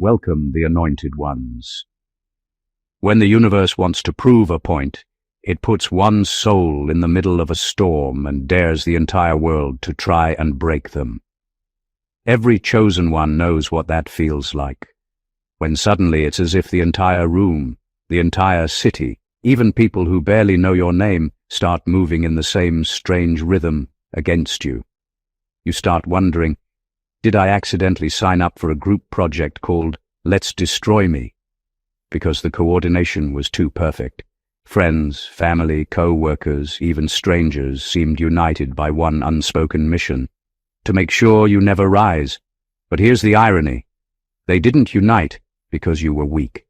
Welcome the anointed ones. When the universe wants to prove a point, it puts one soul in the middle of a storm and dares the entire world to try and break them. Every chosen one knows what that feels like, when suddenly it's as if the entire room, the entire city, even people who barely know your name, start moving in the same strange rhythm against you. You start wondering, did I accidentally sign up for a group project called Let's Destroy Me? Because the coordination was too perfect. Friends, family, co-workers, even strangers seemed united by one unspoken mission: to make sure you never rise. But here's the irony. They didn't unite because you were weak.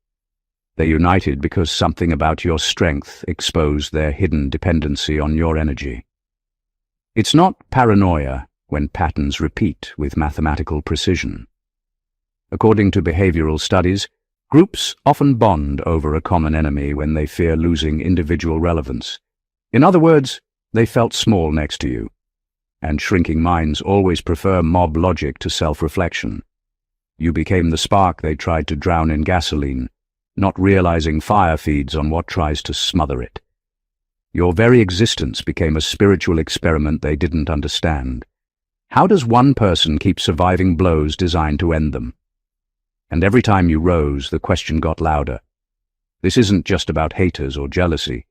They united because something about your strength exposed their hidden dependency on your energy. It's not paranoia when patterns repeat with mathematical precision. According to behavioral studies, groups often bond over a common enemy when they fear losing individual relevance. In other words, they felt small next to you. And shrinking minds always prefer mob logic to self-reflection. You became the spark they tried to drown in gasoline, not realizing fire feeds on what tries to smother it. Your very existence became a spiritual experiment they didn't understand. How does one person keep surviving blows designed to end them? And every time you rose, the question got louder. This isn't just about haters or jealousy.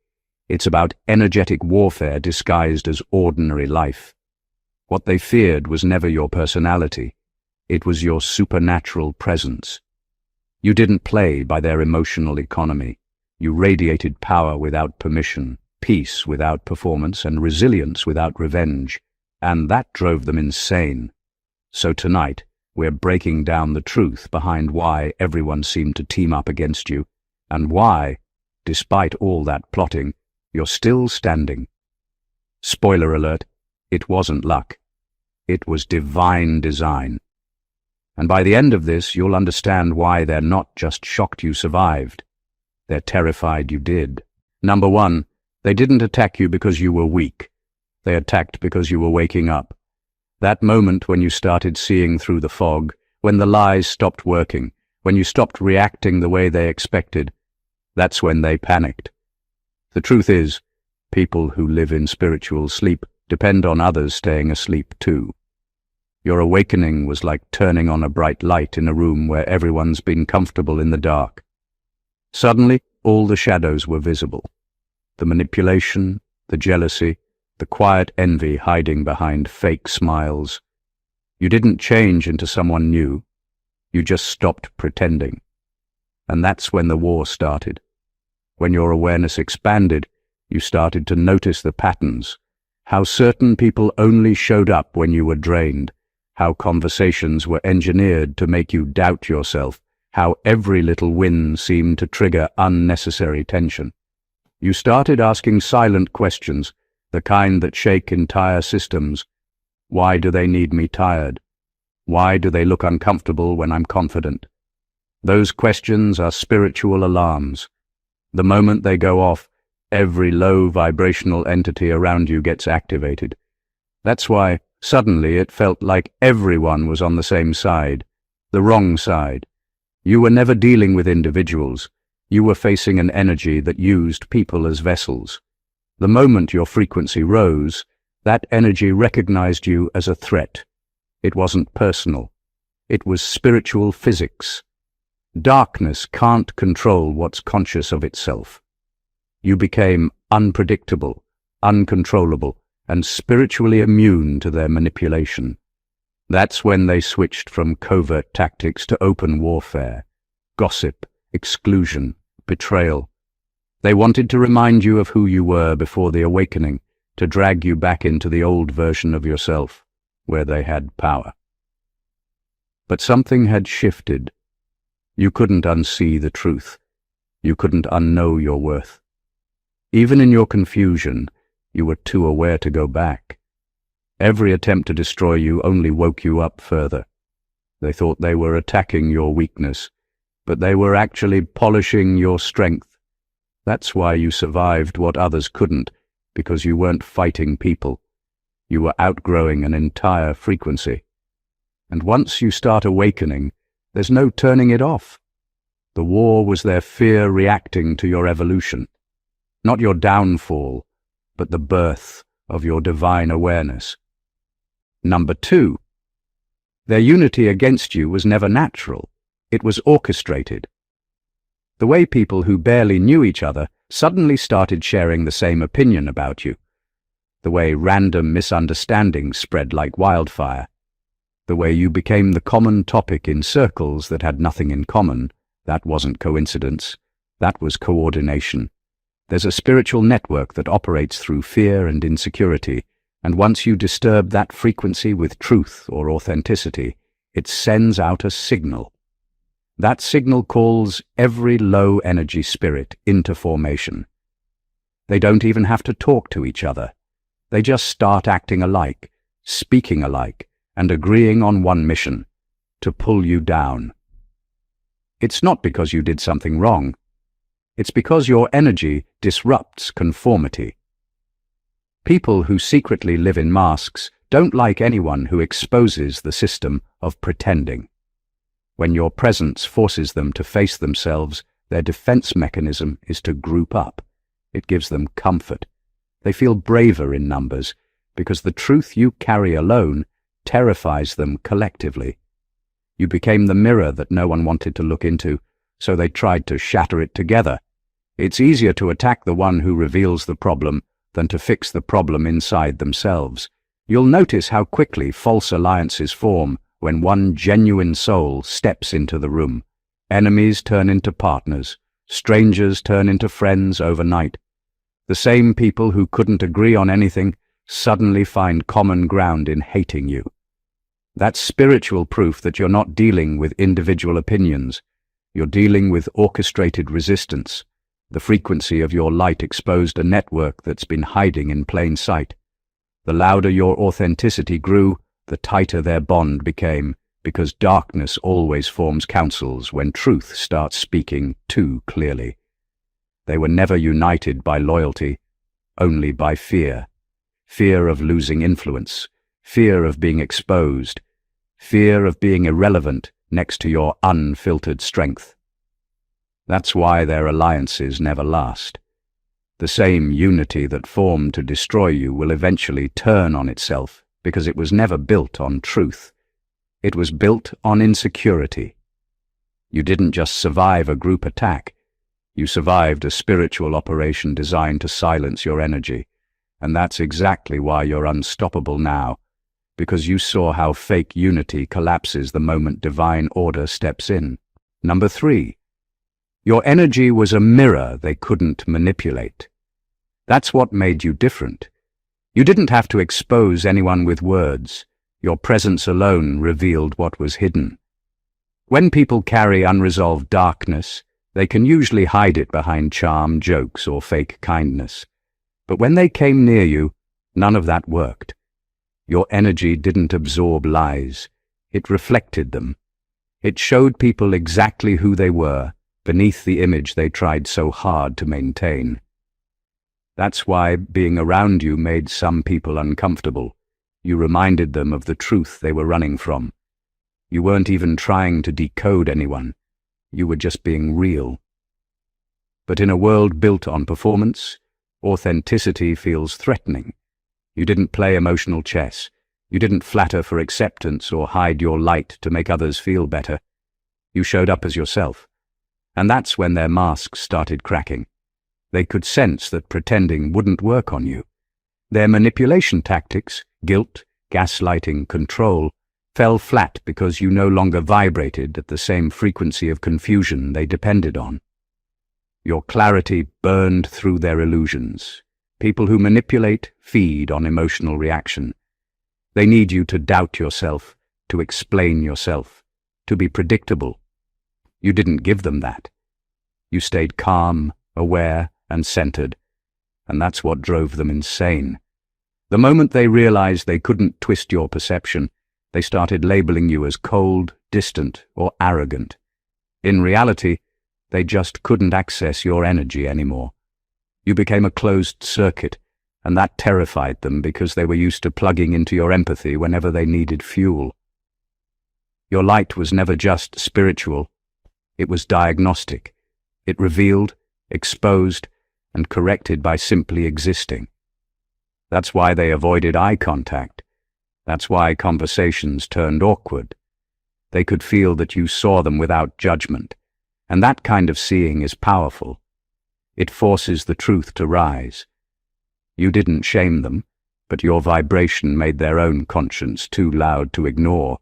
It's about energetic warfare disguised as ordinary life. What they feared was never your personality. It was your supernatural presence. You didn't play by their emotional economy. You radiated power without permission, peace without performance, and resilience without revenge. And that drove them insane. So tonight, we're breaking down the truth behind why everyone seemed to team up against you, and why, despite all that plotting, you're still standing. Spoiler alert, it wasn't luck. It was divine design. And by the end of this, you'll understand why they're not just shocked you survived. They're terrified you did. Number one, they didn't attack you because you were weak. They attacked because you were waking up. That moment when you started seeing through the fog, when the lies stopped working, when you stopped reacting the way they expected, that's when they panicked. The truth is, people who live in spiritual sleep depend on others staying asleep too. Your awakening was like turning on a bright light in a room where everyone's been comfortable in the dark. Suddenly, all the shadows were visible. The manipulation, the jealousy, the quiet envy hiding behind fake smiles. You didn't change into someone new. You just stopped pretending. And that's when the war started. When your awareness expanded, you started to notice the patterns, how certain people only showed up when you were drained, how conversations were engineered to make you doubt yourself, how every little win seemed to trigger unnecessary tension. You started asking silent questions, the kind that shake entire systems. Why do they need me tired? Why do they look uncomfortable when I'm confident? Those questions are spiritual alarms. The moment they go off, every low vibrational entity around you gets activated. That's why suddenly it felt like everyone was on the same side, the wrong side. You were never dealing with individuals. You were facing an energy that used people as vessels. The moment your frequency rose, that energy recognized you as a threat. It wasn't personal. It was spiritual physics. Darkness can't control what's conscious of itself. You became unpredictable, uncontrollable, and spiritually immune to their manipulation. That's when they switched from covert tactics to open warfare, gossip, exclusion, betrayal. They wanted to remind you of who you were before the awakening, to drag you back into the old version of yourself, where they had power. But something had shifted. You couldn't unsee the truth. You couldn't unknow your worth. Even in your confusion, you were too aware to go back. Every attempt to destroy you only woke you up further. They thought they were attacking your weakness, but they were actually polishing your strength. That's why you survived what others couldn't, because you weren't fighting people. You were outgrowing an entire frequency. And once you start awakening, There's no turning it off. The war was their fear reacting to your evolution. Not your downfall, but the birth of your divine awareness. Number 2. Their unity against you was never natural. It was orchestrated. The way people who barely knew each other suddenly started sharing the same opinion about you. The way random misunderstandings spread like wildfire. The way you became the common topic in circles that had nothing in common. That wasn't coincidence. That was coordination. There's a spiritual network that operates through fear and insecurity, and once you disturb that frequency with truth or authenticity, it sends out a signal. That signal calls every low-energy spirit into formation. They don't even have to talk to each other. They just start acting alike, speaking alike, and agreeing on one mission: to pull you down. It's not because you did something wrong. It's because your energy disrupts conformity. People who secretly live in masks don't like anyone who exposes the system of pretending. When your presence forces them to face themselves, their defense mechanism is to group up. It gives them comfort. They feel braver in numbers because the truth you carry alone terrifies them collectively. You became the mirror that no one wanted to look into, so they tried to shatter it together. It's easier to attack the one who reveals the problem than to fix the problem inside themselves. You'll notice how quickly false alliances form when one genuine soul steps into the room. Enemies turn into partners. Strangers turn into friends overnight. The same people who couldn't agree on anything suddenly find common ground in hating you. That's spiritual proof that you're not dealing with individual opinions. You're dealing with orchestrated resistance. The frequency of your light exposed a network that's been hiding in plain sight. The louder your authenticity grew, the tighter their bond became, because darkness always forms councils when truth starts speaking too clearly. They were never united by loyalty, only by fear. Fear of losing influence, fear of being exposed, fear of being irrelevant next to your unfiltered strength. That's why their alliances never last. The same unity that formed to destroy you will eventually turn on itself because it was never built on truth. It was built on insecurity. You didn't just survive a group attack. You survived a spiritual operation designed to silence your energy. And that's exactly why you're unstoppable now, because you saw how fake unity collapses the moment divine order steps in. Number 3. Your energy was a mirror they couldn't manipulate. That's what made you different. You didn't have to expose anyone with words. Your presence alone revealed what was hidden. When people carry unresolved darkness, they can usually hide it behind charm, jokes, or fake kindness. But when they came near you, none of that worked. Your energy didn't absorb lies. It reflected them. It showed people exactly who they were, beneath the image they tried so hard to maintain. That's why being around you made some people uncomfortable. You reminded them of the truth they were running from. You weren't even trying to decode anyone. You were just being real. But in a world built on performance, authenticity feels threatening. You didn't play emotional chess. You didn't flatter for acceptance or hide your light to make others feel better. You showed up as yourself. And that's when their masks started cracking. They could sense that pretending wouldn't work on you. Their manipulation tactics, guilt, gaslighting, control, fell flat because you no longer vibrated at the same frequency of confusion they depended on. Your clarity burned through their illusions. People who manipulate feed on emotional reaction. They need you to doubt yourself, to explain yourself, to be predictable. You didn't give them that. You stayed calm, aware, and centered, and that's what drove them insane. The moment they realized they couldn't twist your perception, they started labeling you as cold, distant, or arrogant. In reality, they just couldn't access your energy anymore. You became a closed circuit, and that terrified them because they were used to plugging into your empathy whenever they needed fuel. Your light was never just spiritual. It was diagnostic. It revealed, exposed, and corrected by simply existing. That's why they avoided eye contact. That's why conversations turned awkward. They could feel that you saw them without judgment, and that kind of seeing is powerful. It forces the truth to rise. You didn't shame them, but your vibration made their own conscience too loud to ignore.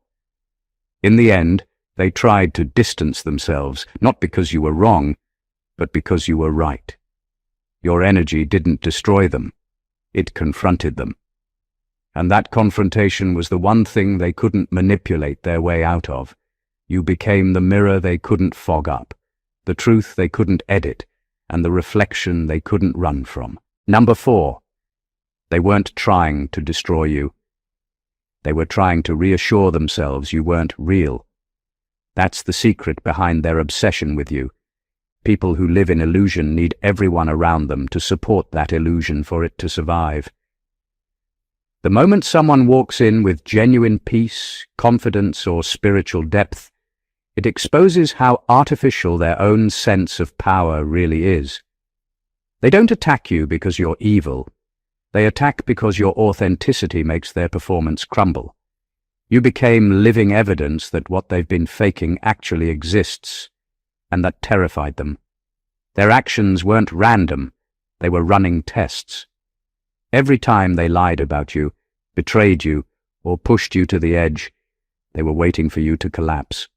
In the end, they tried to distance themselves, not because you were wrong, but because you were right. Your energy didn't destroy them. It confronted them. And that confrontation was the one thing they couldn't manipulate their way out of. You became the mirror they couldn't fog up, the truth they couldn't edit, and the reflection they couldn't run from. Number 4. They weren't trying to destroy you. They were trying to reassure themselves you weren't real. That's the secret behind their obsession with you. People who live in illusion need everyone around them to support that illusion for it to survive. The moment someone walks in with genuine peace, confidence, or spiritual depth, it exposes how artificial their own sense of power really is. They don't attack you because you're evil. They attack because your authenticity makes their performance crumble. You became living evidence that what they've been faking actually exists, and that terrified them. Their actions weren't random, they were running tests. Every time they lied about you, betrayed you, or pushed you to the edge, they were waiting for you to collapse.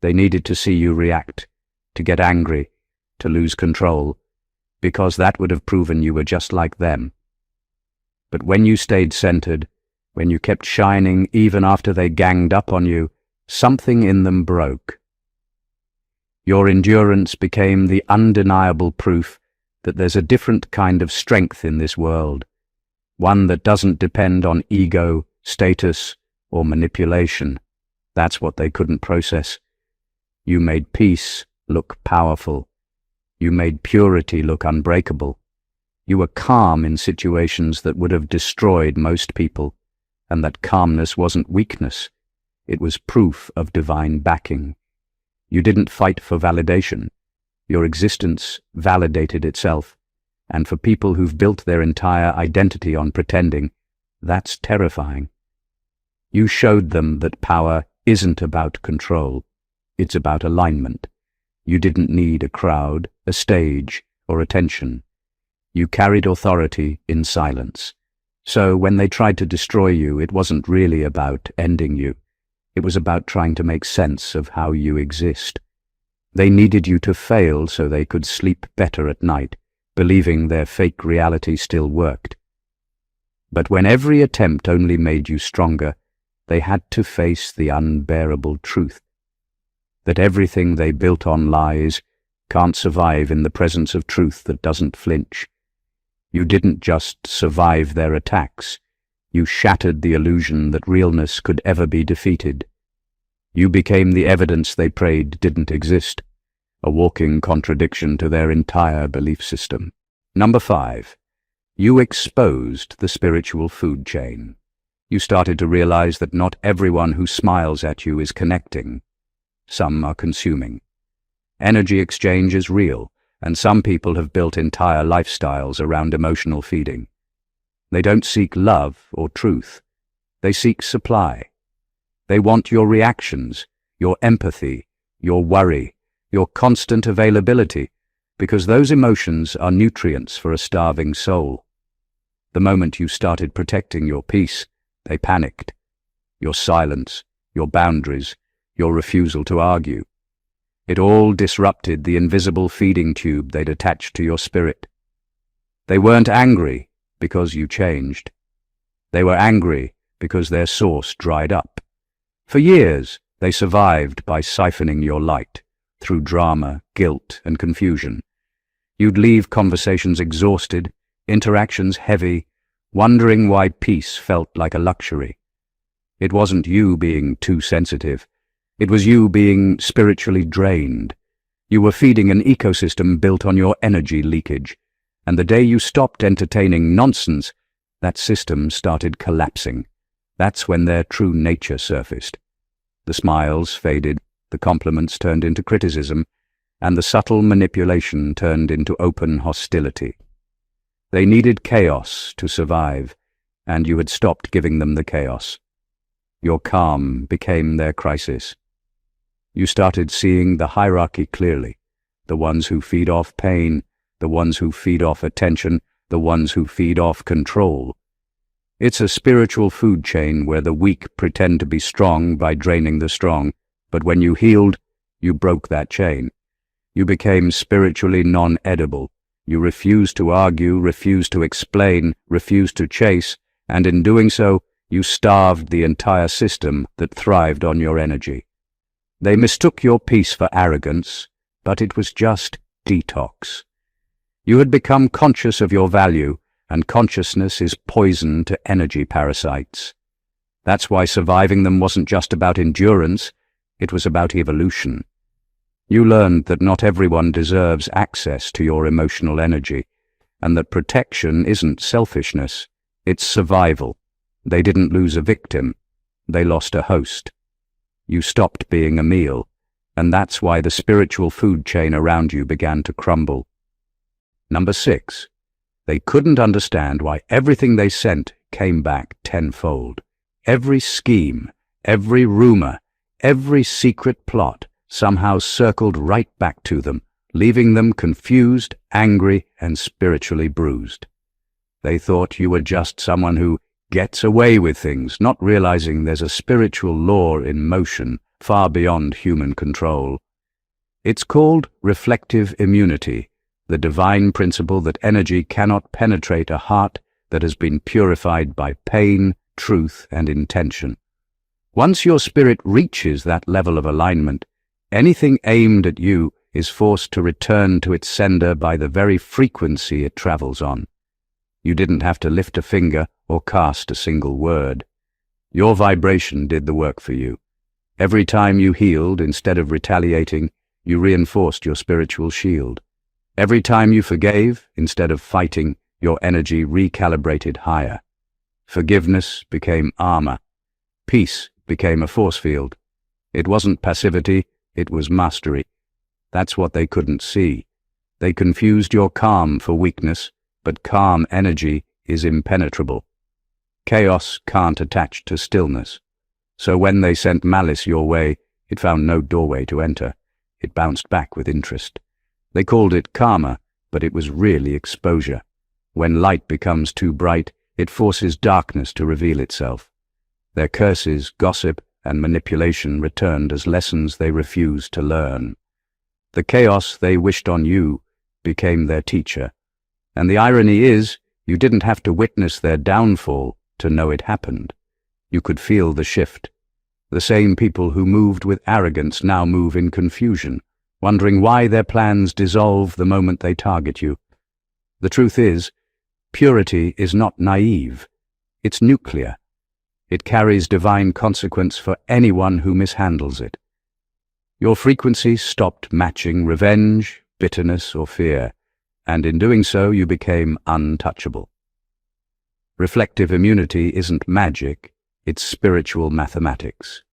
They needed to see you react, to get angry, to lose control, because that would have proven you were just like them. But when you stayed centered, when you kept shining even after they ganged up on you, something in them broke. Your endurance became the undeniable proof that there's a different kind of strength in this world, one that doesn't depend on ego, status, or manipulation. That's what they couldn't process. You made peace look powerful. You made purity look unbreakable. You were calm in situations that would have destroyed most people, and that calmness wasn't weakness. It was proof of divine backing. You didn't fight for validation. Your existence validated itself, and for people who've built their entire identity on pretending, that's terrifying. You showed them that power isn't about control. It's about alignment. You didn't need a crowd, a stage, or attention. You carried authority in silence. So when they tried to destroy you, it wasn't really about ending you. It was about trying to make sense of how you exist. They needed you to fail so they could sleep better at night, believing their fake reality still worked. But when every attempt only made you stronger, they had to face the unbearable truth that everything they built on lies can't survive in the presence of truth that doesn't flinch. You didn't just survive their attacks. You shattered the illusion that realness could ever be defeated. You became the evidence they prayed didn't exist, a walking contradiction to their entire belief system. Number 5. You exposed the spiritual food chain. You started to realize that not everyone who smiles at you is connecting. Some are consuming. Energy exchange is real, and some people have built entire lifestyles around emotional feeding. They don't seek love or truth. They seek supply. They want your reactions, your empathy, your worry, your constant availability, because those emotions are nutrients for a starving soul. The moment you started protecting your peace, they panicked. Your silence, your boundaries, your refusal to argue. It all disrupted the invisible feeding tube they'd attached to your spirit. They weren't angry because you changed. They were angry because their source dried up. For years, they survived by siphoning your light through drama, guilt, and confusion. You'd leave conversations exhausted, interactions heavy, wondering why peace felt like a luxury. It wasn't you being too sensitive. It was you being spiritually drained. You were feeding an ecosystem built on your energy leakage, and the day you stopped entertaining nonsense, that system started collapsing. That's when their true nature surfaced. The The smiles faded, the compliments turned into criticism, and the subtle manipulation turned into open hostility. They needed chaos to survive, and you had stopped giving them the chaos. Your calm became their crisis. You started seeing the hierarchy clearly, the ones who feed off pain, the ones who feed off attention, the ones who feed off control. It's a spiritual food chain where the weak pretend to be strong by draining the strong, but when you healed, you broke that chain. You became spiritually non-edible. You refused to argue, refused to explain, refused to chase, and in doing so, you starved the entire system that thrived on your energy. They mistook your peace for arrogance, but it was just detox. You had become conscious of your value, and consciousness is poison to energy parasites. That's why surviving them wasn't just about endurance, it was about evolution. You learned that not everyone deserves access to your emotional energy, and that protection isn't selfishness, it's survival. They didn't lose a victim, they lost a host. You stopped being a meal, and that's why the spiritual food chain around you began to crumble. Number 6. They couldn't understand why everything they sent came back tenfold. Every scheme, every rumor, every secret plot somehow circled right back to them, leaving them confused, angry, and spiritually bruised. They thought you were just someone who gets away with things, not realizing there's a spiritual law in motion far beyond human control. It's called reflective immunity, the divine principle that energy cannot penetrate a heart that has been purified by pain, truth, and intention. Once your spirit reaches that level of alignment, anything aimed at you is forced to return to its sender by the very frequency it travels on. You didn't have to lift a finger or cast a single word. Your vibration did the work for you. Every time you healed, instead of retaliating, you reinforced your spiritual shield. Every time you forgave, instead of fighting, your energy recalibrated higher. Forgiveness became armor. Peace became a force field. It wasn't passivity, it was mastery. That's what they couldn't see. They confused your calm for weakness, but calm energy is impenetrable. Chaos can't attach to stillness. So when they sent malice your way, it found no doorway to enter. It bounced back with interest. They called it karma, but it was really exposure. When light becomes too bright, it forces darkness to reveal itself. Their curses, gossip, and manipulation returned as lessons they refused to learn. The chaos they wished on you became their teacher. And the irony is, you didn't have to witness their downfall to know it happened. You could feel the shift. The same people who moved with arrogance now move in confusion, wondering why their plans dissolve the moment they target you. The truth is, purity is not naive. It's nuclear. It carries divine consequence for anyone who mishandles it. Your frequency stopped matching revenge, bitterness, or fear, and in doing so you became untouchable. Reflective immunity isn't magic, it's spiritual mathematics.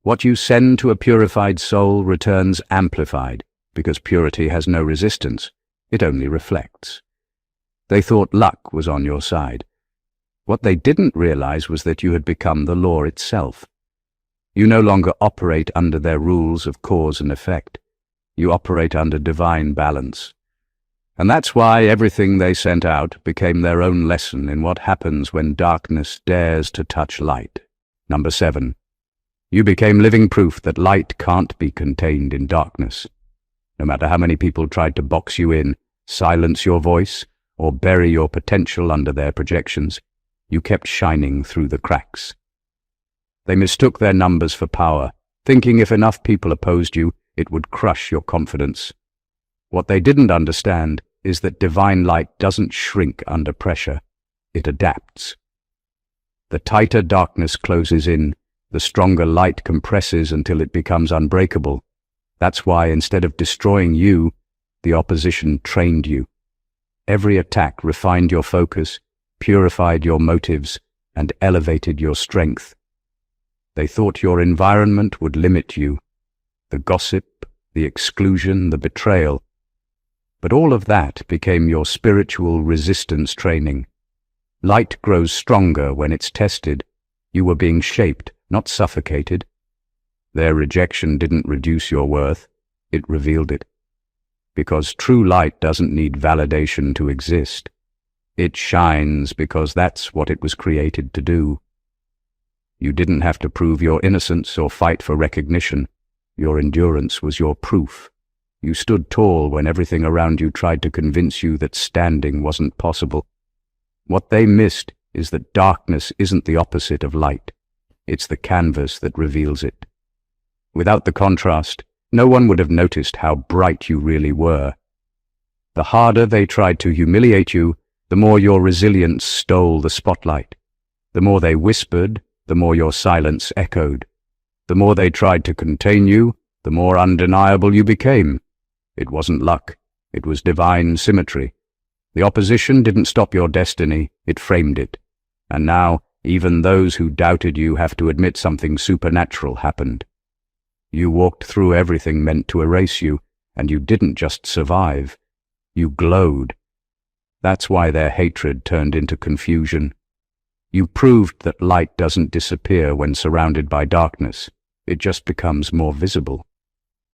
What you send to a purified soul returns amplified, because purity has no resistance, it only reflects. They thought luck was on your side. What they didn't realize was that you had become the law itself. You no longer operate under their rules of cause and effect. You operate under divine balance. And that's why everything they sent out became their own lesson in what happens when darkness dares to touch light. Number 7. You became living proof that light can't be contained in darkness. No matter how many people tried to box you in, silence your voice, or bury your potential under their projections, you kept shining through the cracks. They mistook their numbers for power, thinking if enough people opposed you, it would crush your confidence. What they didn't understand is that divine light doesn't shrink under pressure, it adapts. The tighter darkness closes in, the stronger light compresses until it becomes unbreakable. That's why instead of destroying you, the opposition trained you. Every attack refined your focus, purified your motives, and elevated your strength. They thought your environment would limit you. The gossip, the exclusion, the betrayal. But all of that became your spiritual resistance training. Light grows stronger when it's tested. You were being shaped, not suffocated. Their rejection didn't reduce your worth, it revealed it. Because true light doesn't need validation to exist. It shines because that's what it was created to do. You didn't have to prove your innocence or fight for recognition. Your endurance was your proof. You stood tall when everything around you tried to convince you that standing wasn't possible. What they missed is that darkness isn't the opposite of light. It's the canvas that reveals it. Without the contrast, no one would have noticed how bright you really were. The harder they tried to humiliate you, the more your resilience stole the spotlight. The more they whispered, the more your silence echoed. The more they tried to contain you, the more undeniable you became. It wasn't luck, it was divine symmetry. The opposition didn't stop your destiny, it framed it. And now, even those who doubted you have to admit something supernatural happened. You walked through everything meant to erase you, and you didn't just survive. You glowed. That's why their hatred turned into confusion. You proved that light doesn't disappear when surrounded by darkness. It just becomes more visible.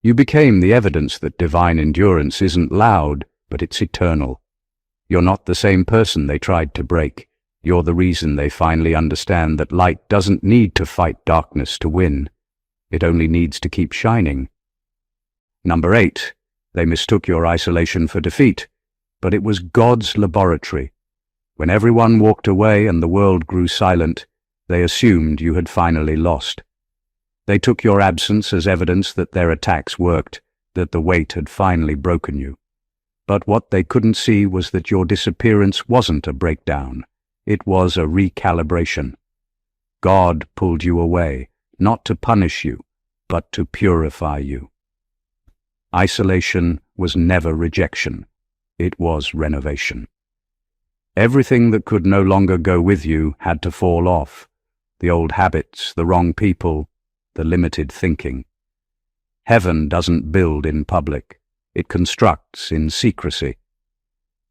You became the evidence that divine endurance isn't loud, but it's eternal. You're not the same person they tried to break. You're the reason they finally understand that light doesn't need to fight darkness to win. It only needs to keep shining. Number 8. They mistook your isolation for defeat, but it was God's laboratory. When everyone walked away and the world grew silent, they assumed you had finally lost. They took your absence as evidence that their attacks worked, that the weight had finally broken you. But what they couldn't see was that your disappearance wasn't a breakdown. It was a recalibration. God pulled you away, not to punish you, but to purify you. Isolation was never rejection. It was renovation. Everything that could no longer go with you had to fall off. The old habits, the wrong people, the limited thinking. Heaven doesn't build in public. It constructs in secrecy.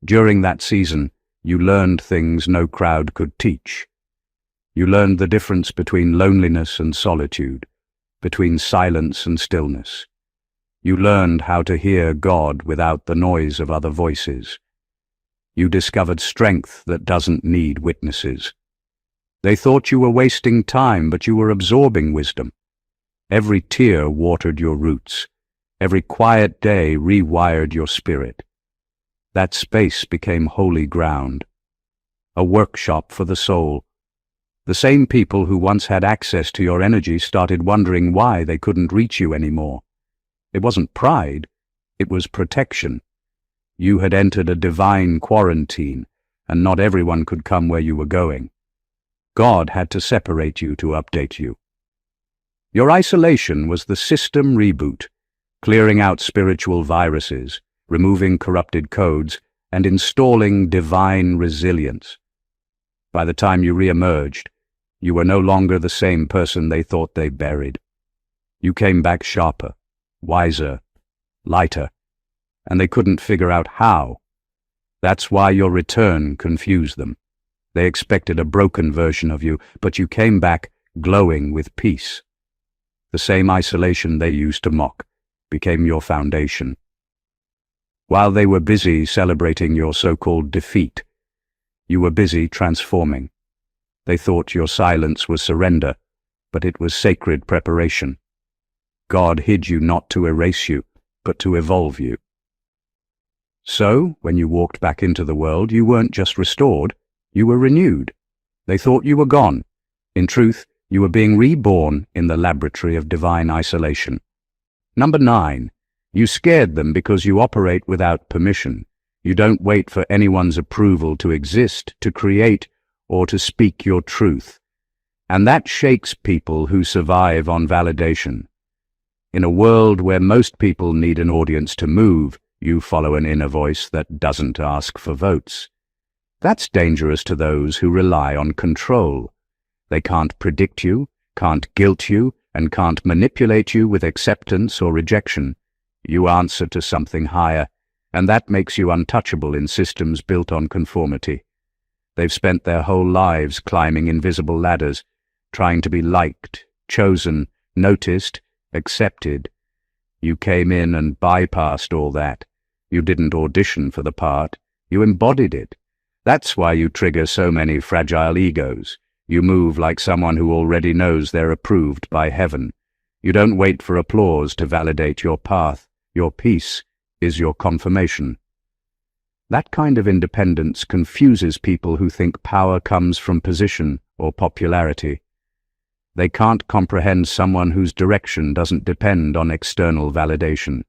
During that season, you learned things no crowd could teach. You learned the difference between loneliness and solitude, between silence and stillness. You learned how to hear God without the noise of other voices. You discovered strength that doesn't need witnesses. They thought you were wasting time, but you were absorbing wisdom. Every tear watered your roots. Every quiet day rewired your spirit. That space became holy ground, a workshop for the soul. The same people who once had access to your energy started wondering why they couldn't reach you anymore. It wasn't pride, it was protection. You had entered a divine quarantine, and not everyone could come where you were going. God had to separate you to update you. Your isolation was the system reboot, clearing out spiritual viruses, removing corrupted codes, and installing divine resilience. By the time you re-emerged, you were no longer the same person they thought they buried. You came back sharper, wiser, lighter, and they couldn't figure out how. That's why your return confused them. They expected a broken version of you, but you came back glowing with peace. The same isolation they used to mock became your foundation. While they were busy celebrating your so-called defeat, you were busy transforming. They thought your silence was surrender, but it was sacred preparation. God hid you not to erase you, but to evolve you. So, when you walked back into the world, you weren't just restored, you were renewed. They thought you were gone. In truth, you were being reborn in the laboratory of divine isolation. Number 9. You scared them because you operate without permission. You don't wait for anyone's approval to exist, to create, or to speak your truth. And that shakes people who survive on validation. In a world where most people need an audience to move, you follow an inner voice that doesn't ask for votes. That's dangerous to those who rely on control. They can't predict you, can't guilt you, and can't manipulate you with acceptance or rejection. You answer to something higher, and that makes you untouchable in systems built on conformity. They've spent their whole lives climbing invisible ladders, trying to be liked, chosen, noticed, accepted. You came in and bypassed all that. You didn't audition for the part, you embodied it. That's why you trigger so many fragile egos. You move like someone who already knows they're approved by heaven. You don't wait for applause to validate your path. Your peace is your confirmation. That kind of independence confuses people who think power comes from position or popularity. They can't comprehend someone whose direction doesn't depend on external validation.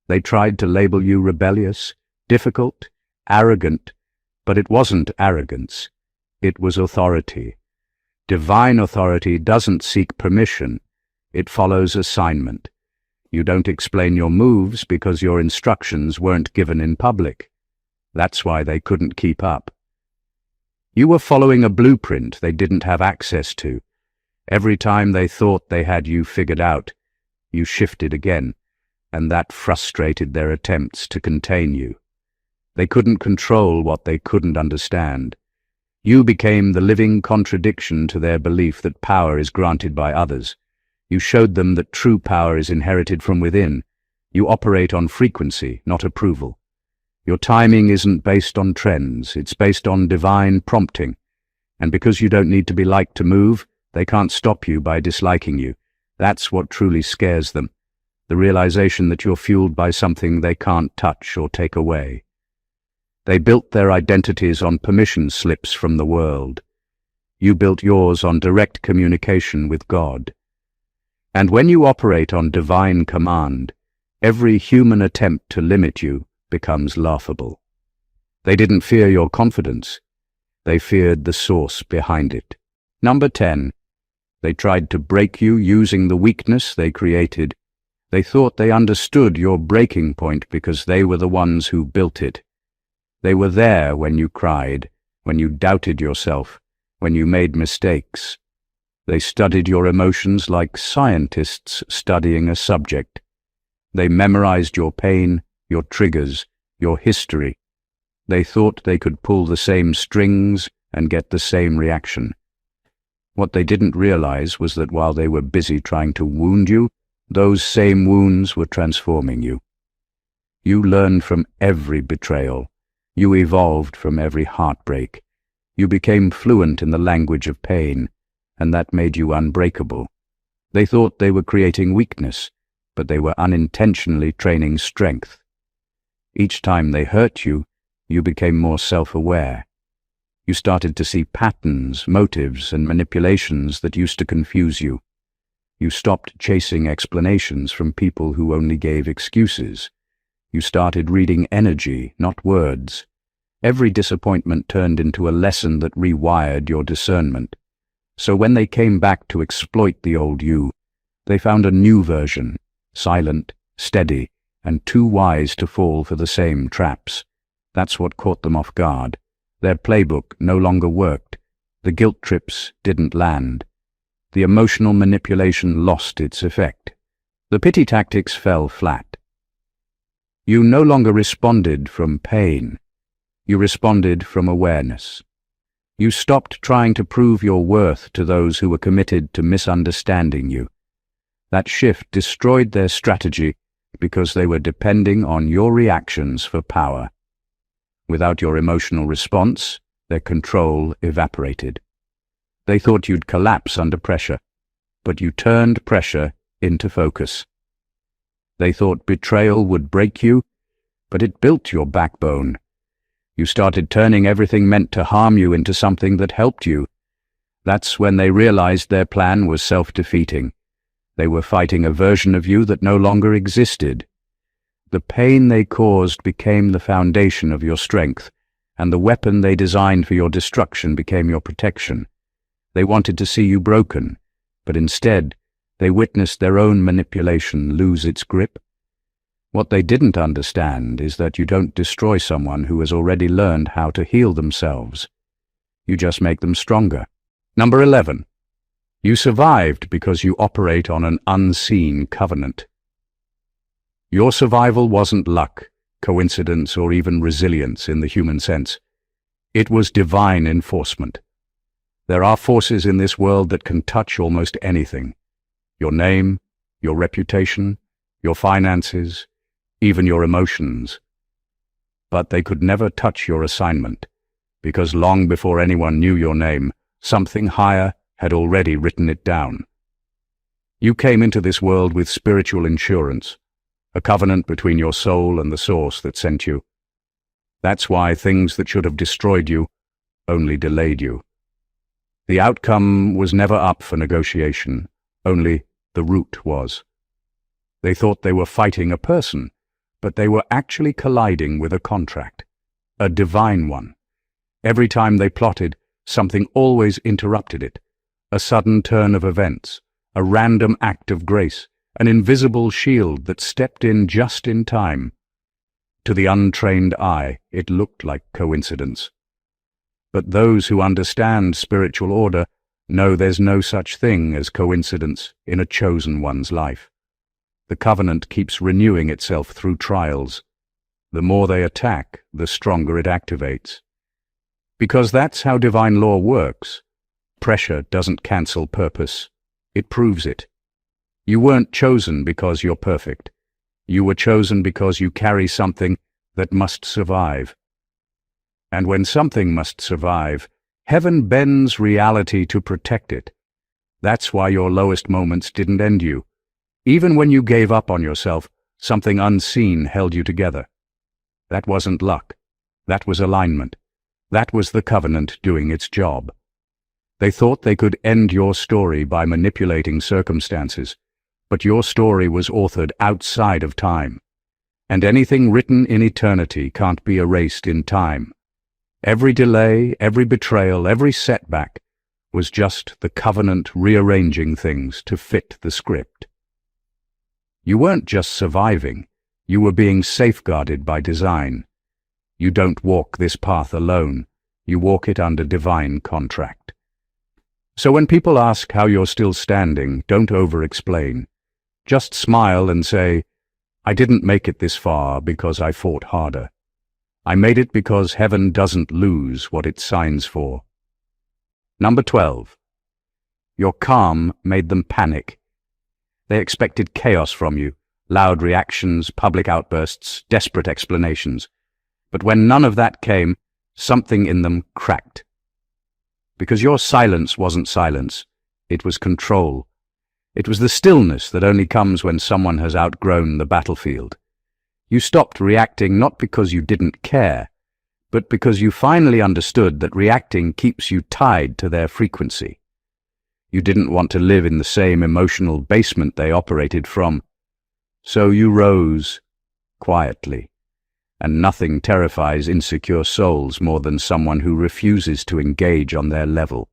They tried to label you rebellious, difficult, arrogant, but it wasn't arrogance. It was authority. Divine authority doesn't seek permission. It follows assignment. You don't explain your moves because your instructions weren't given in public. That's why they couldn't keep up. You were following a blueprint they didn't have access to. Every time they thought they had you figured out, you shifted again, and that frustrated their attempts to contain you. They couldn't control what they couldn't understand. You became the living contradiction to their belief that power is granted by others. You showed them that true power is inherited from within. You operate on frequency, not approval. Your timing isn't based on trends, it's based on divine prompting. And because you don't need to be liked to move, they can't stop you by disliking you. That's what truly scares them, the realization that you're fueled by something they can't touch or take away. They built their identities on permission slips from the world. You built yours on direct communication with God. And when you operate on divine command, every human attempt to limit you becomes laughable. They didn't fear your confidence. They feared the source behind it. Number 10. They tried to break you using the weakness they created. They thought they understood your breaking point because they were the ones who built it. They were there when you cried, when you doubted yourself, when you made mistakes. They studied your emotions like scientists studying a subject. They memorized your pain, your triggers, your history. They thought they could pull the same strings and get the same reaction. What they didn't realize was that while they were busy trying to wound you, those same wounds were transforming you. You learned from every betrayal. You evolved from every heartbreak. You became fluent in the language of pain, and that made you unbreakable. They thought they were creating weakness, but they were unintentionally training strength. Each time they hurt you, you became more self-aware. You started to see patterns, motives, and manipulations that used to confuse you. You stopped chasing explanations from people who only gave excuses. You started reading energy, not words. Every disappointment turned into a lesson that rewired your discernment. So when they came back to exploit the old you, they found a new version, silent, steady, and too wise to fall for the same traps. That's what caught them off guard. Their playbook no longer worked. The guilt trips didn't land. The emotional manipulation lost its effect. The pity tactics fell flat. You no longer responded from pain. You responded from awareness. You stopped trying to prove your worth to those who were committed to misunderstanding you. That shift destroyed their strategy because they were depending on your reactions for power. Without your emotional response, their control evaporated. They thought you'd collapse under pressure, but you turned pressure into focus. They thought betrayal would break you, but it built your backbone. You started turning everything meant to harm you into something that helped you. That's when they realized their plan was self-defeating. They were fighting a version of you that no longer existed. The pain they caused became the foundation of your strength, and the weapon they designed for your destruction became your protection. They wanted to see you broken, but instead, they witnessed their own manipulation lose its grip. What they didn't understand is that you don't destroy someone who has already learned how to heal themselves. You just make them stronger. Number 11. You survived because you operate on an unseen covenant. Your survival wasn't luck, coincidence, or even resilience in the human sense. It was divine enforcement. There are forces in this world that can touch almost anything. Your name, your reputation, your finances, even your emotions. But they could never touch your assignment, because long before anyone knew your name, something higher had already written it down. You came into this world with spiritual insurance, a covenant between your soul and the source that sent you. That's why things that should have destroyed you only delayed you. The outcome was never up for negotiation, only the root was. They thought they were fighting a person, but they were actually colliding with a contract, a divine one. Every time they plotted, something always interrupted it. A sudden turn of events, a random act of grace, an invisible shield that stepped in just in time. To the untrained eye, it looked like coincidence. But those who understand spiritual order know there's no such thing as coincidence in a chosen one's life. The covenant keeps renewing itself through trials. The more they attack, the stronger it activates. Because that's how divine law works. Pressure doesn't cancel purpose. It proves it. You weren't chosen because you're perfect. You were chosen because you carry something that must survive. And when something must survive, heaven bends reality to protect it. That's why your lowest moments didn't end you. Even when you gave up on yourself, something unseen held you together. That wasn't luck. That was alignment. That was the covenant doing its job. They thought they could end your story by manipulating circumstances, but your story was authored outside of time, and anything written in eternity can't be erased in time. Every delay, every betrayal, every setback was just the covenant rearranging things to fit the script. You weren't just surviving, you were being safeguarded by design. You don't walk this path alone, you walk it under divine contract. So when people ask how you're still standing, don't over-explain. Just smile and say, I didn't make it this far because I fought harder. I made it because heaven doesn't lose what it signs for. Number 12. Your calm made them panic. They expected chaos from you, loud reactions, public outbursts, desperate explanations. But when none of that came, something in them cracked. Because your silence wasn't silence, it was control. It was the stillness that only comes when someone has outgrown the battlefield. You stopped reacting not because you didn't care, but because you finally understood that reacting keeps you tied to their frequency. You didn't want to live in the same emotional basement they operated from. So you rose, quietly. And nothing terrifies insecure souls more than someone who refuses to engage on their level.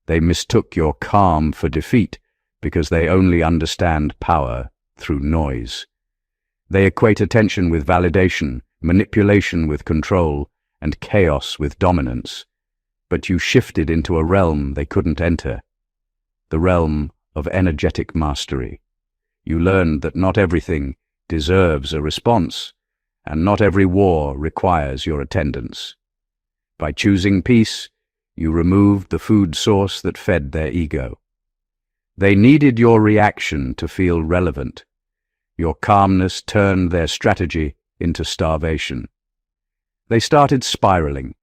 They mistook your calm for defeat because they only understand power through noise. They equate attention with validation, manipulation with control, and chaos with dominance. But you shifted into a realm they couldn't enter, the realm of energetic mastery. You learned that not everything deserves a response, and not every war requires your attendance. By choosing peace, you removed the food source that fed their ego. They needed your reaction to feel relevant. Your calmness turned their strategy into starvation. They started spiraling,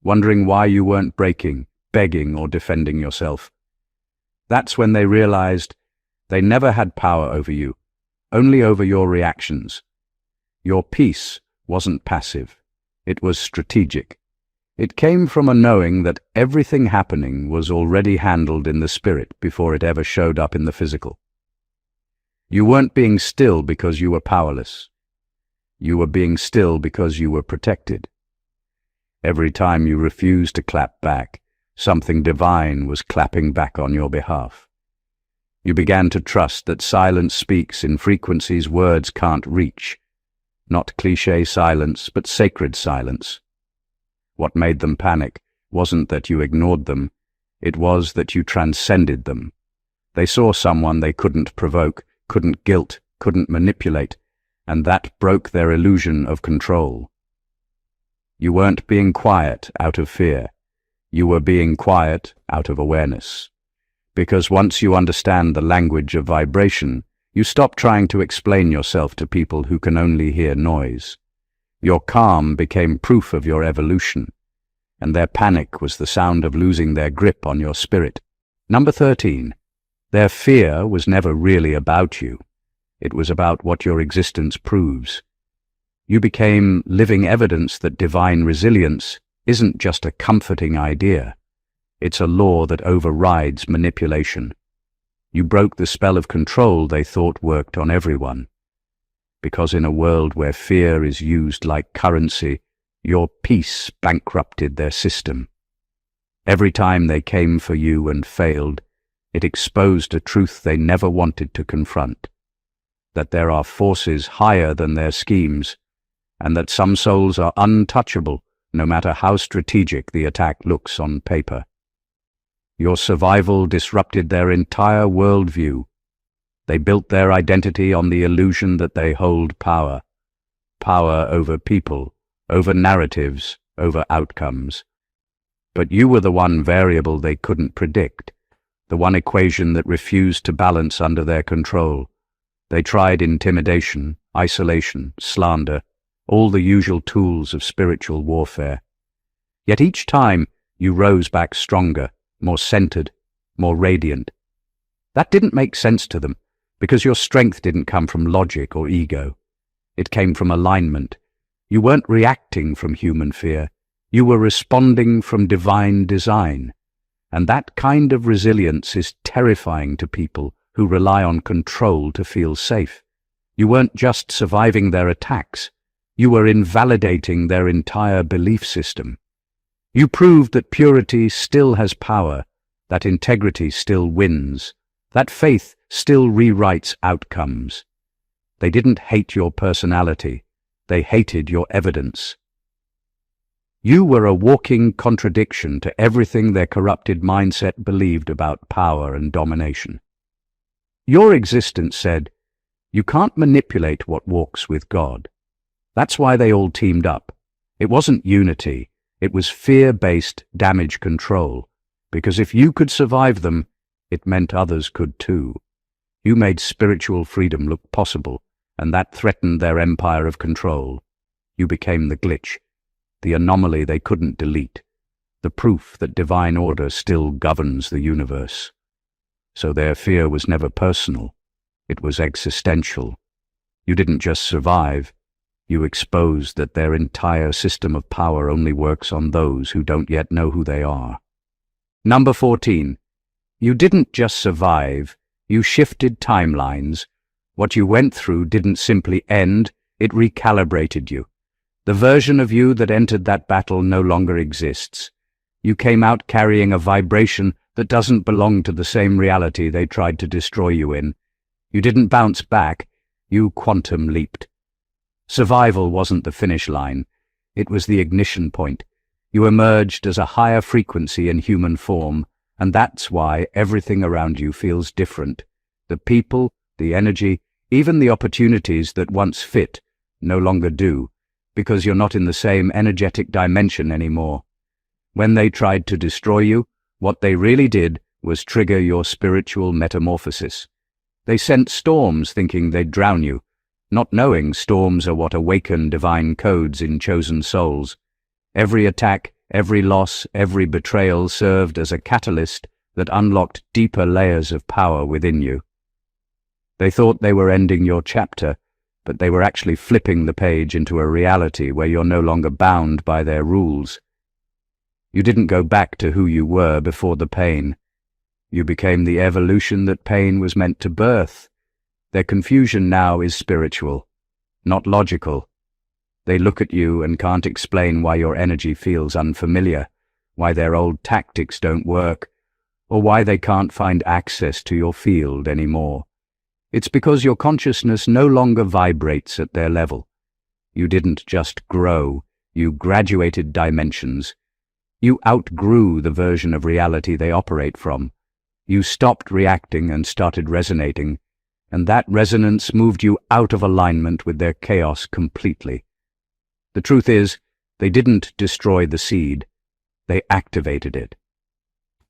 wondering why you weren't breaking, begging, or defending yourself. That's when they realized they never had power over you, only over your reactions. Your peace wasn't passive, it was strategic. It came from a knowing that everything happening was already handled in the spirit before it ever showed up in the physical. You weren't being still because you were powerless. You were being still because you were protected. Every time you refused to clap back, something divine was clapping back on your behalf. You began to trust that silence speaks in frequencies words can't reach. Not cliché silence, but sacred silence. What made them panic wasn't that you ignored them, it was that you transcended them, They saw someone they couldn't provoke, couldn't guilt, couldn't manipulate, and that broke their illusion of control. You weren't being quiet out of fear. You were being quiet out of awareness. Because once you understand the language of vibration, you stop trying to explain yourself to people who can only hear noise. Your calm became proof of your evolution, and their panic was the sound of losing their grip on your spirit. Number 13. Their fear was never really about you. It was about what your existence proves. You became living evidence that divine resilience isn't just a comforting idea. It's a law that overrides manipulation. You broke the spell of control they thought worked on everyone. Because in a world where fear is used like currency, your peace bankrupted their system. Every time they came for you and failed, it exposed a truth they never wanted to confront. That there are forces higher than their schemes, and that some souls are untouchable, no matter how strategic the attack looks on paper. Your survival disrupted their entire worldview. They built their identity on the illusion that they hold power. Power over people, over narratives, over outcomes. But you were the one variable they couldn't predict, the one equation that refused to balance under their control. They tried intimidation, isolation, slander, all the usual tools of spiritual warfare. Yet each time you rose back stronger, more centered, more radiant. That didn't make sense to them, because your strength didn't come from logic or ego. It came from alignment. You weren't reacting from human fear. You were responding from divine design. And that kind of resilience is terrifying to people who rely on control to feel safe. You weren't just surviving their attacks. You were invalidating their entire belief system. You proved that purity still has power, that integrity still wins, that faith still rewrites outcomes. They didn't hate your personality. They hated your evidence. You were a walking contradiction to everything their corrupted mindset believed about power and domination. Your existence said, "You can't manipulate what walks with God." That's why they all teamed up. It wasn't unity. It was fear-based damage control, because if you could survive them, it meant others could too. You made spiritual freedom look possible, and that threatened their empire of control. You became the glitch, the anomaly they couldn't delete, the proof that divine order still governs the universe. So their fear was never personal, it was existential. You didn't just survive, you exposed that their entire system of power only works on those who don't yet know who they are. Number 14. You didn't just survive, you shifted timelines. What you went through didn't simply end, it recalibrated you. The version of you that entered that battle no longer exists. You came out carrying a vibration that doesn't belong to the same reality they tried to destroy you in. You didn't bounce back, you quantum leaped. Survival wasn't the finish line, it was the ignition point. You emerged as a higher frequency in human form, and that's why everything around you feels different. The people, the energy, even the opportunities that once fit, no longer do, because you're not in the same energetic dimension anymore. When they tried to destroy you, what they really did was trigger your spiritual metamorphosis. They sent storms thinking they'd drown you, not knowing storms are what awaken divine codes in chosen souls. Every attack, every loss, every betrayal served as a catalyst that unlocked deeper layers of power within you. They thought they were ending your chapter, but they were actually flipping the page into a reality where you're no longer bound by their rules. You didn't go back to who you were before the pain. You became the evolution that pain was meant to birth. Their confusion now is spiritual, not logical. They look at you and can't explain why your energy feels unfamiliar, why their old tactics don't work, or why they can't find access to your field anymore. It's because your consciousness no longer vibrates at their level. You didn't just grow, you graduated dimensions. You outgrew the version of reality they operate from. You stopped reacting and started resonating, and that resonance moved you out of alignment with their chaos completely. The truth is, they didn't destroy the seed, they activated it.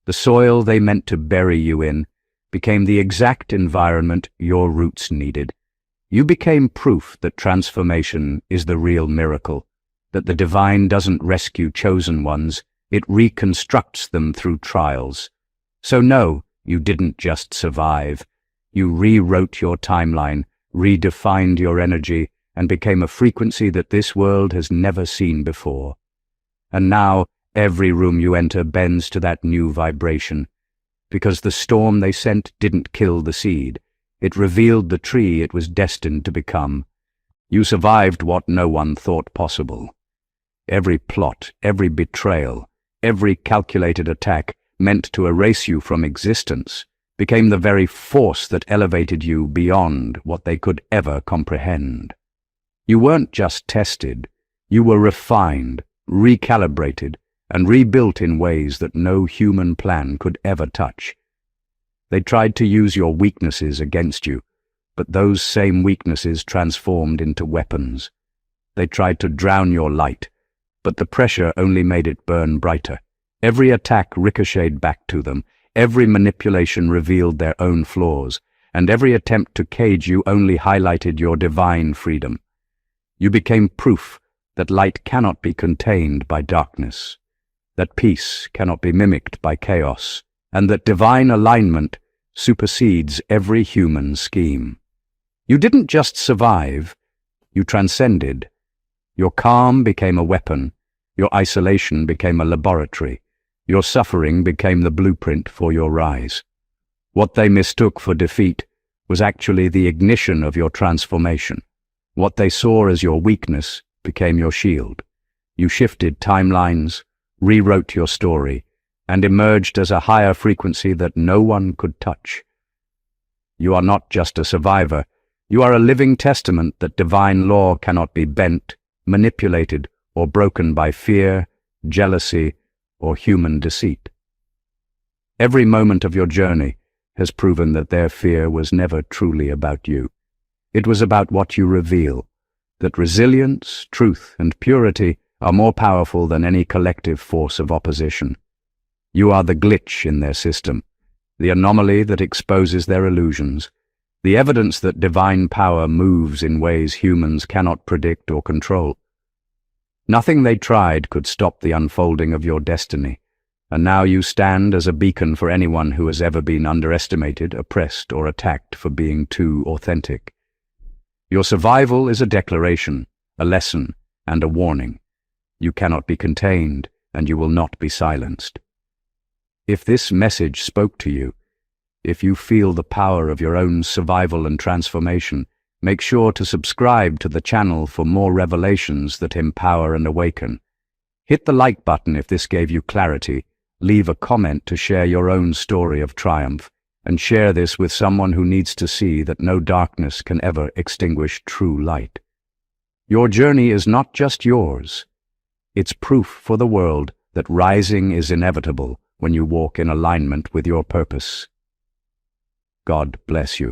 The soil they meant to bury you in became the exact environment your roots needed. You became proof that transformation is the real miracle, that the divine doesn't rescue chosen ones, it reconstructs them through trials. So no, you didn't just survive. You rewrote your timeline, redefined your energy, and became a frequency that this world has never seen before. And now, every room you enter bends to that new vibration, because the storm they sent didn't kill the seed. It revealed the tree it was destined to become. You survived what no one thought possible. Every plot, every betrayal, every calculated attack meant to erase you from existence became the very force that elevated you beyond what they could ever comprehend. You weren't just tested, you were refined, recalibrated, and rebuilt in ways that no human plan could ever touch. They tried to use your weaknesses against you, but those same weaknesses transformed into weapons. They tried to drown your light, but the pressure only made it burn brighter. Every attack ricocheted back to them, every manipulation revealed their own flaws, and every attempt to cage you only highlighted your divine freedom. You became proof that light cannot be contained by darkness, that peace cannot be mimicked by chaos, and that divine alignment supersedes every human scheme. You didn't just survive, you transcended. Your calm became a weapon, your isolation became a laboratory, your suffering became the blueprint for your rise. What they mistook for defeat was actually the ignition of your transformation. What they saw as your weakness became your shield. You shifted timelines, rewrote your story, and emerged as a higher frequency that no one could touch. You are not just a survivor, you are a living testament that divine law cannot be bent, manipulated, or broken by fear, jealousy, or human deceit. Every moment of your journey has proven that their fear was never truly about you. It was about what you reveal, that resilience, truth, and purity are more powerful than any collective force of opposition. You are the glitch in their system, the anomaly that exposes their illusions, the evidence that divine power moves in ways humans cannot predict or control. Nothing they tried could stop the unfolding of your destiny, and now you stand as a beacon for anyone who has ever been underestimated, oppressed, or attacked for being too authentic. Your survival is a declaration, a lesson, and a warning. You cannot be contained, and you will not be silenced. If this message spoke to you, if you feel the power of your own survival and transformation, make sure to subscribe to the channel for more revelations that empower and awaken. Hit the like button if this gave you clarity, leave a comment to share your own story of triumph, and share this with someone who needs to see that no darkness can ever extinguish true light. Your journey is not just yours. It's proof for the world that rising is inevitable when you walk in alignment with your purpose. God bless you.